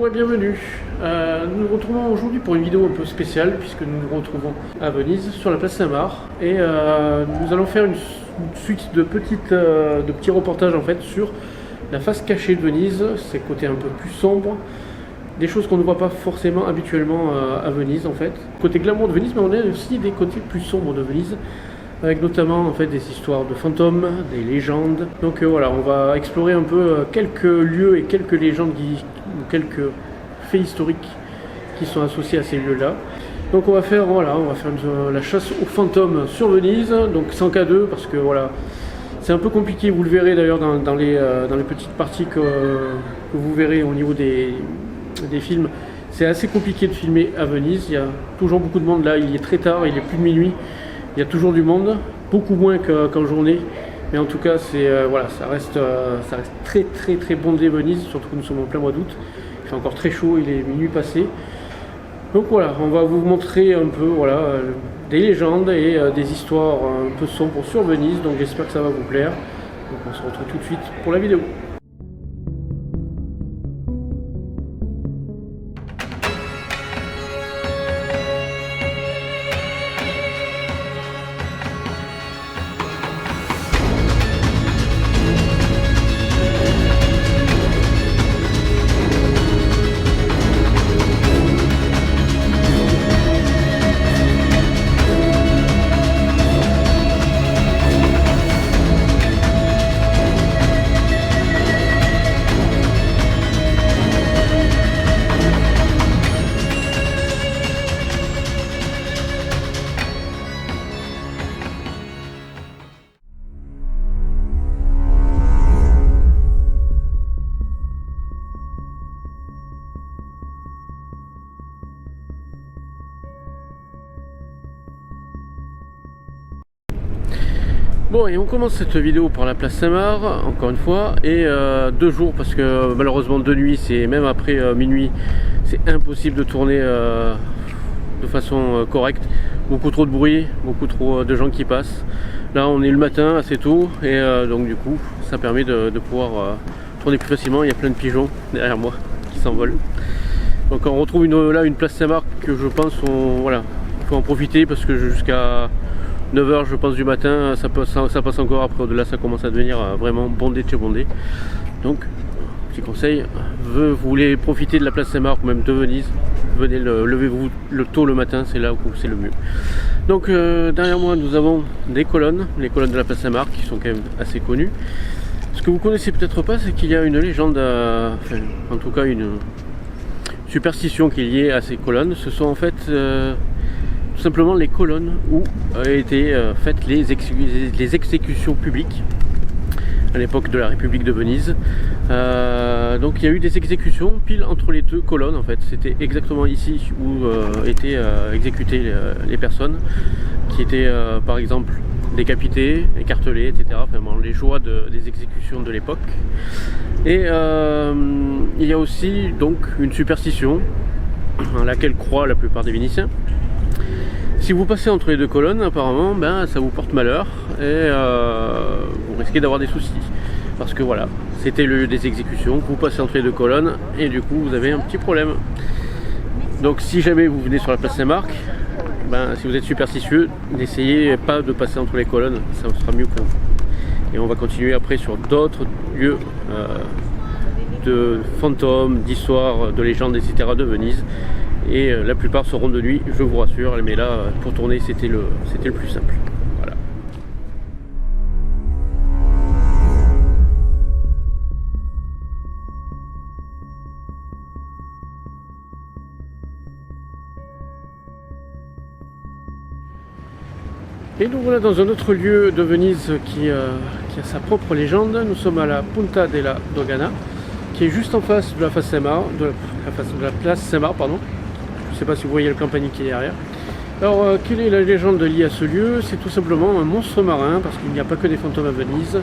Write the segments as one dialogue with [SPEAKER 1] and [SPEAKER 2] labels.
[SPEAKER 1] et bienvenue. Nous nous retrouvons aujourd'hui pour une vidéo un peu spéciale puisque nous nous retrouvons à Venise sur la place Saint-Marc et nous allons faire une suite de petits reportages en fait sur la face cachée de Venise, ses côtés un peu plus sombres, des choses qu'on ne voit pas forcément habituellement à Venise en fait. Côté glamour de Venise, mais on a aussi des côtés plus sombres de Venise, avec notamment en fait des histoires de fantômes, des légendes. Donc voilà, on va explorer un peu quelques lieux et quelques légendes, quelques faits historiques qui sont associés à ces lieux-là. Donc on va faire la chasse aux fantômes sur Venise, donc sans K2 parce que voilà, c'est un peu compliqué. Vous le verrez d'ailleurs dans les petites parties que vous verrez au niveau des films. C'est assez compliqué de filmer à Venise. Il y a toujours beaucoup de monde là. Il est très tard, il est plus de minuit. Il y a toujours du monde, beaucoup moins qu'en journée, mais en tout cas ça reste très bondé Venise, surtout que nous sommes en plein mois d'août. Il fait encore très chaud, il est minuit passé. Donc voilà, on va vous montrer un peu des légendes et des histoires un peu sombres sur Venise, donc j'espère que ça va vous plaire. Donc on se retrouve tout de suite pour la vidéo. Bon, et on commence cette vidéo par la place Saint-Marc, encore une fois, et 2 jours, parce que malheureusement de nuit, c'est même après minuit, c'est impossible de tourner de façon correcte. Beaucoup trop de bruit, beaucoup trop de gens qui passent. Là, on est le matin assez tôt, et donc du coup, ça permet de pouvoir tourner plus facilement. Il y a plein de pigeons derrière moi qui s'envolent. Donc on retrouve une place Saint-Marc que je pense, il faut en profiter parce que jusqu'à 9h je pense du matin, ça passe encore. Après au-delà ça commence à devenir vraiment bondé de chez bondé. Donc petit conseil, vous voulez profiter de la place Saint-Marc ou même de Venise, venez levez-vous tôt le matin, c'est là où c'est le mieux. Donc derrière moi nous avons des colonnes, les colonnes de la place Saint-Marc qui sont quand même assez connues. Ce que vous connaissez peut-être pas, c'est qu'il y a une légende, en tout cas une superstition qui est liée à ces colonnes. Ce sont en fait tout simplement les colonnes où étaient faites les exécutions publiques à l'époque de la République de Venise. Donc il y a eu des exécutions pile entre les 2 colonnes en fait. C'était exactement ici où étaient exécutées les personnes qui étaient par exemple décapitées, écartelées, etc. Enfin, bon, les joies des exécutions de l'époque. Et il y a aussi donc une superstition à laquelle croient la plupart des Vénitiens. Si vous passez entre les 2 colonnes, apparemment, ça vous porte malheur et vous risquez d'avoir des soucis. Parce que voilà, c'était le lieu des exécutions, vous passez entre les 2 colonnes et du coup vous avez un petit problème. Donc si jamais vous venez sur la place Saint-Marc, si vous êtes superstitieux, n'essayez pas de passer entre les colonnes, ça sera mieux pour vous. Et on va continuer après sur d'autres lieux de fantômes, d'histoires, de légendes, etc. de Venise. Et la plupart seront de nuit, je vous rassure, mais là pour tourner c'était le plus simple. Voilà. Et donc voilà, dans un autre lieu de Venise qui a sa propre légende. Nous sommes à la Punta della Dogana, qui est juste en face de la face Saint-Marc, de la place Saint-Marc, pardon. Je ne sais pas si vous voyez le campanile qui est derrière. Alors, quelle est la légende liée à ce lieu? C'est tout simplement un monstre marin, parce qu'il n'y a pas que des fantômes à Venise.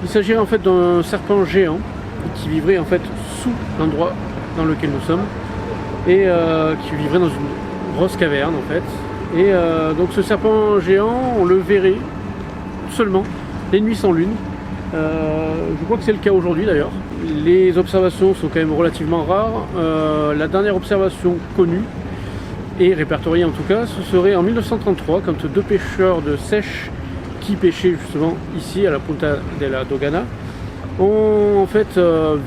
[SPEAKER 1] Il s'agirait en fait d'un serpent géant qui vivrait en fait sous l'endroit dans lequel nous sommes et qui vivrait dans une grosse caverne en fait. Et donc ce serpent géant, on le verrait seulement les nuits sans lune. Je crois que c'est le cas aujourd'hui d'ailleurs. les observations sont quand même relativement rares. La dernière observation connue, et répertoriée en tout cas, ce serait en 1933 quand deux pêcheurs de sèche qui pêchaient justement ici à la Punta della Dogana ont en fait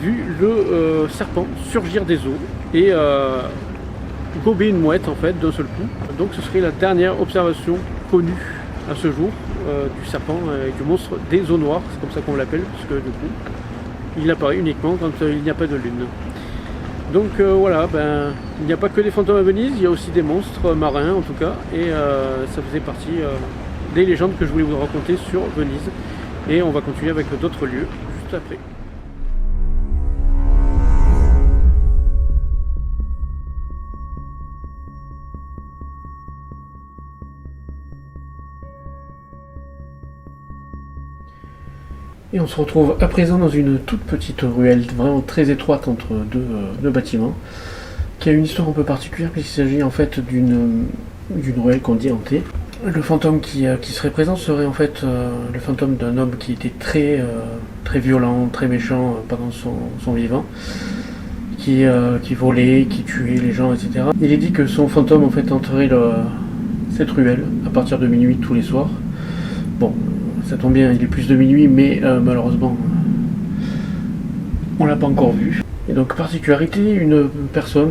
[SPEAKER 1] vu le serpent surgir des eaux et gober une mouette en fait d'un seul coup. Donc ce serait la dernière observation connue à ce jour du serpent et du monstre des eaux noires, c'est comme ça qu'on l'appelle, parce que du coup il apparaît uniquement quand il n'y a pas de lune. Donc voilà, il n'y a pas que des fantômes à Venise, il y a aussi des monstres marins en tout cas, et ça faisait partie des légendes que je voulais vous raconter sur Venise. Et on va continuer avec d'autres lieux juste après. Et on se retrouve à présent dans une toute petite ruelle, vraiment très étroite entre deux bâtiments, qui a une histoire un peu particulière puisqu'il s'agit en fait d'une ruelle qu'on dit hantée. Le fantôme qui serait présent serait en fait le fantôme d'un homme qui était très violent, très méchant pendant son vivant, qui volait, qui tuait les gens, etc. Il est dit que son fantôme en fait hanterait cette ruelle à partir de minuit tous les soirs. Bon, ça tombe bien, il est plus de minuit, mais malheureusement, on l'a pas encore vu. Et donc, particularité, une personne,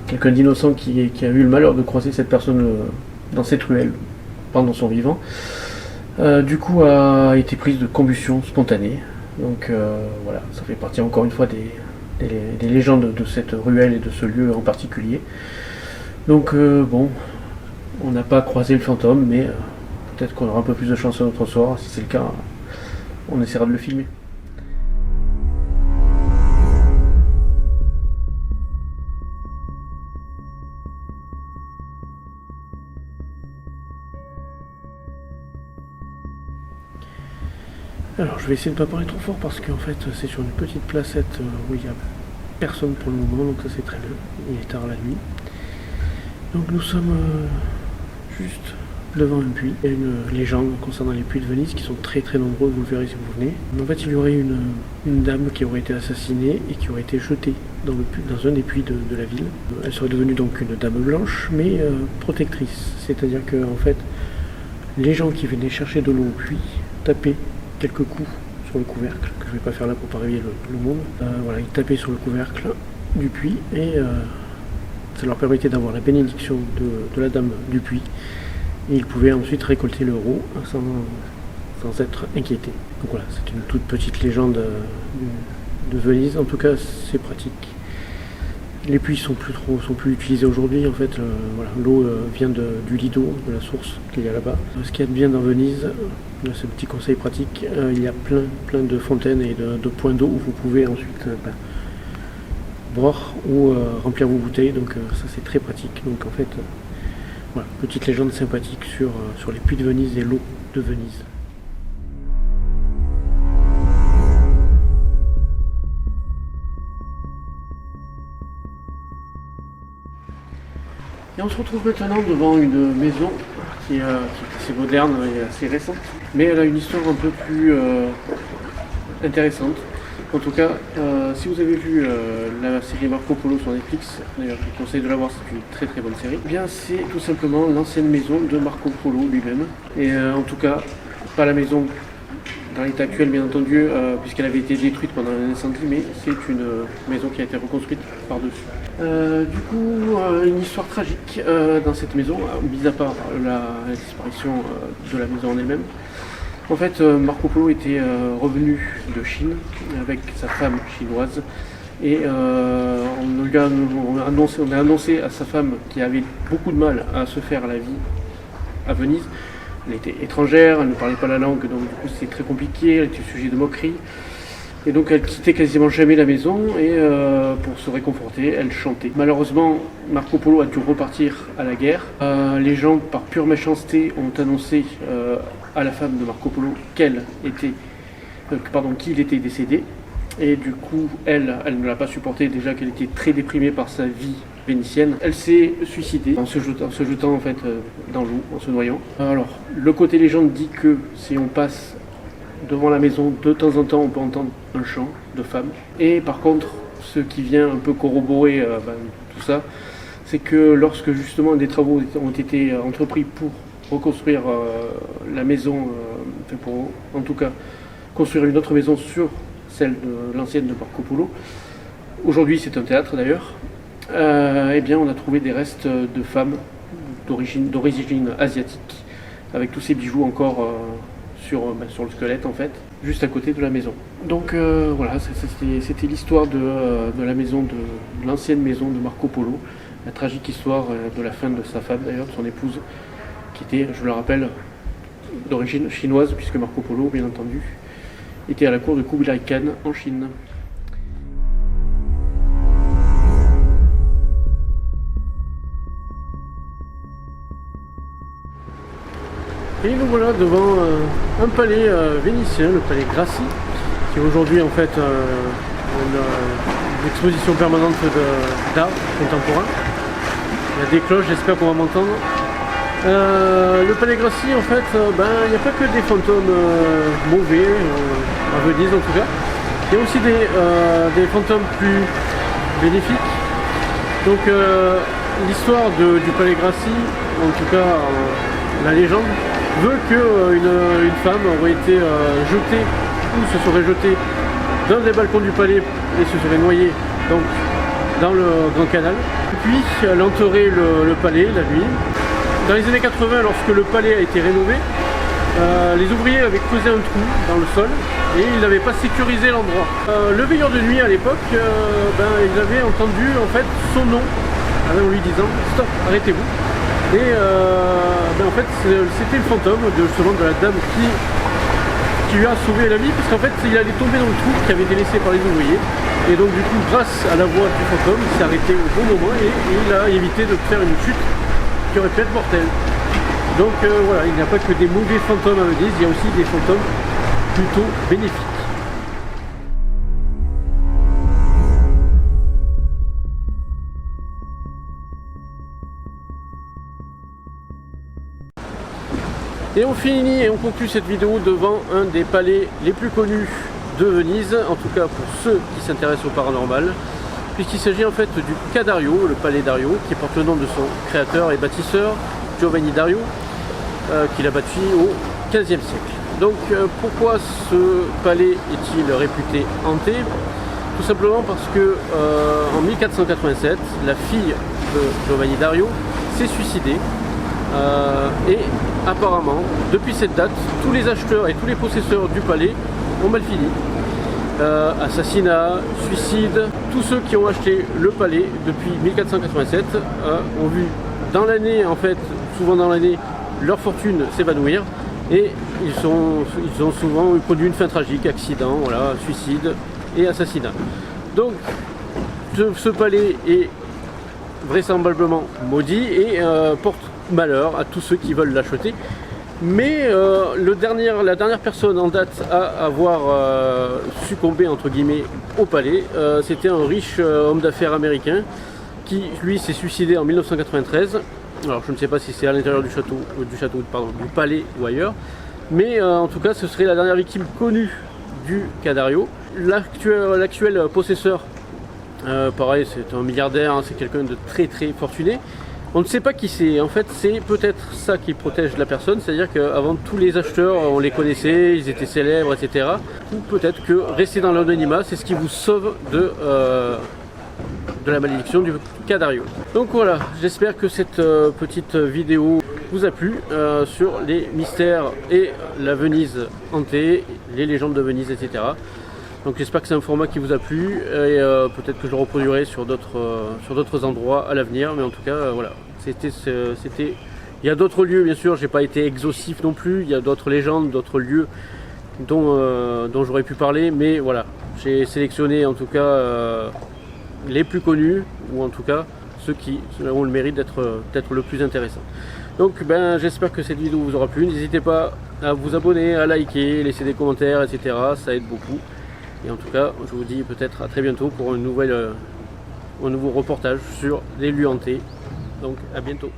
[SPEAKER 1] quelqu'un d'innocent qui a eu le malheur de croiser cette personne dans cette ruelle pendant son vivant, du coup a été prise de combustion spontanée. Donc voilà, ça fait partie encore une fois des légendes de cette ruelle et de ce lieu en particulier. Donc bon, on n'a pas croisé le fantôme, mais peut-être qu'on aura un peu plus de chance un autre soir. Si c'est le cas, on essaiera de le filmer. Alors je vais essayer de ne pas parler trop fort parce qu'en fait c'est sur une petite placette où il n'y a personne pour le moment, donc ça c'est très bien, il est tard la nuit. Donc nous sommes juste devant un puits. Il y a une légende concernant les puits de Venise qui sont très très nombreux, vous le verrez si vous venez. En fait il y aurait une dame qui aurait été assassinée et qui aurait été jetée dans un des puits de la ville. Elle serait devenue donc une dame blanche mais protectrice, c'est-à-dire que en fait les gens qui venaient chercher de l'eau au puits tapaient quelques coups sur le couvercle, que je vais pas faire là pour pas réveiller le monde. Voilà, ils tapaient sur le couvercle du puits et ça leur permettait d'avoir la bénédiction de la dame du puits et ils pouvaient ensuite récolter l'euro sans être inquiétés. Donc voilà, c'est une toute petite légende de Venise, en tout cas c'est pratique. Les puits sont plus utilisés aujourd'hui en fait. Voilà, l'eau vient du Lido, de la source qu'il y a là-bas. Ce qu'il y a de bien dans Venise, c'est un petit conseil pratique, il y a plein de fontaines et de points d'eau où vous pouvez ensuite boire ou remplir vos bouteilles, donc ça c'est très pratique. Donc en fait, voilà, petite légende sympathique sur les puits de Venise et l'eau de Venise. Et on se retrouve maintenant devant une maison qui est assez moderne et assez récente, mais elle a une histoire un peu plus intéressante. En tout cas, si vous avez vu la série Marco Polo sur Netflix, d'ailleurs je vous conseille de la voir, c'est une très très bonne série, eh bien c'est tout simplement l'ancienne maison de Marco Polo lui-même. Et en tout cas, pas la maison dans l'état actuel bien entendu, puisqu'elle avait été détruite pendant un incendie, mais c'est une maison qui a été reconstruite par-dessus. Du coup, une histoire tragique dans cette maison, mis à part la disparition de la maison en elle-même. En fait, Marco Polo était revenu de Chine avec sa femme chinoise et on a annoncé à sa femme qui avait beaucoup de mal à se faire la vie à Venise. Elle était étrangère, elle ne parlait pas la langue, donc du coup c'était très compliqué, elle était sujet de moquerie. Et donc elle quittait quasiment jamais la maison et pour se réconforter, elle chantait. Malheureusement, Marco Polo a dû repartir à la guerre. Les gens, par pure méchanceté, ont annoncé à la femme de Marco Polo qu'il était décédé. Et du coup, elle ne l'a pas supporté, déjà qu'elle était très déprimée par sa vie vénitienne. Elle s'est suicidée en se jetant en fait dans l'eau, en se noyant. Alors, le côté légende dit que si on passe devant la maison, de temps en temps, on peut entendre un chant, de femmes. Et par contre, ce qui vient un peu corroborer tout ça, c'est que lorsque justement des travaux ont été entrepris pour reconstruire la maison, pour en tout cas construire une autre maison sur celle de l'ancienne de Marco Polo, aujourd'hui c'est un théâtre d'ailleurs, eh bien on a trouvé des restes de femmes d'origine asiatique, avec tous ces bijoux encore sur le squelette en fait, juste à côté de la maison. Donc voilà, c'était l'histoire de la maison, de l'ancienne maison de Marco Polo, la tragique histoire de la fin de sa femme d'ailleurs, de son épouse, qui était, je le rappelle, d'origine chinoise, puisque Marco Polo, bien entendu, était à la cour de Kublai Khan en Chine. Et nous voilà devant un palais vénitien, le palais Grassi, qui est aujourd'hui en fait une exposition permanente d'art contemporain. Il y a des cloches, j'espère qu'on va m'entendre. Le palais Grassi, en fait, il n'y a pas que des fantômes mauvais, à Venise en tout cas. Il y a aussi des fantômes plus bénéfiques. Donc l'histoire du palais Grassi, en tout cas la légende, veut qu'une femme aurait été jetée ou se serait jetée d'un des balcons du palais et se serait noyée donc, dans le Grand Canal. Puis elle enterrait le palais la nuit. Dans les années 80, lorsque le palais a été rénové, les ouvriers avaient creusé un trou dans le sol et ils n'avaient pas sécurisé l'endroit. Le veilleur de nuit à l'époque, ils avaient entendu en fait son nom en lui disant stop, arrêtez-vous. Et en fait c'était le fantôme de la dame qui lui a sauvé la vie, parce qu'en fait il allait tomber dans le trou qui avait été laissé par les ouvriers. Et donc du coup, grâce à la voix du fantôme, il s'est arrêté au bon moment et il a évité de faire une chute qui aurait pu être mortelle. Donc voilà, il n'y a pas que des mauvais fantômes à Venise, il y a aussi des fantômes plutôt bénéfiques. Et on finit et on conclut cette vidéo devant un des palais les plus connus de Venise, en tout cas pour ceux qui s'intéressent au paranormal, puisqu'il s'agit en fait du Ca' Dario, le palais Dario, qui porte le nom de son créateur et bâtisseur, Giovanni Dario, qu'il a bâti au XVe siècle. Donc pourquoi ce palais est-il réputé hanté? Tout simplement parce que en 1487, la fille de Giovanni Dario s'est suicidée. Et apparemment, depuis cette date, tous les acheteurs et tous les possesseurs du palais ont mal fini. Assassinat, suicide, tous ceux qui ont acheté le palais depuis 1487 ont vu dans l'année, en fait, souvent dans l'année, leur fortune s'évanouir et ils ont souvent produit une fin tragique, accident, voilà, suicide et assassinat. Donc ce palais est vraisemblablement maudit et porte malheur à tous ceux qui veulent l'acheter. Mais la dernière personne en date à avoir succombé entre guillemets au palais, c'était un riche homme d'affaires américain qui lui s'est suicidé en 1993. Alors je ne sais pas si c'est à l'intérieur du palais ou ailleurs, mais en tout cas ce serait la dernière victime connue du Ca' Dario. L'actuel possesseur, pareil, c'est un milliardaire, hein, c'est quelqu'un de très très fortuné. On ne sait pas qui c'est, en fait c'est peut-être ça qui protège la personne, c'est-à-dire qu'avant tous les acheteurs on les connaissait, ils étaient célèbres, etc. Ou peut-être que rester dans l'anonymat c'est ce qui vous sauve de la malédiction du Ca' Dario. Donc voilà, j'espère que cette petite vidéo vous a plu sur les mystères et la Venise hantée, les légendes de Venise, etc. Donc j'espère que c'est un format qui vous a plu et peut-être que je le reproduirai sur d'autres endroits à l'avenir, mais en tout cas voilà, c'était. Il y a d'autres lieux bien sûr, j'ai pas été exhaustif non plus, il y a d'autres légendes, d'autres lieux dont j'aurais pu parler, mais voilà, j'ai sélectionné en tout cas les plus connus, ou en tout cas ceux qui ont le mérite d'être le plus intéressant. Donc j'espère que cette vidéo vous aura plu, n'hésitez pas à vous abonner, à liker, laisser des commentaires, etc. Ça aide beaucoup. Et en tout cas, je vous dis peut-être à très bientôt pour un nouveau reportage sur les lieux hantés. Donc à bientôt.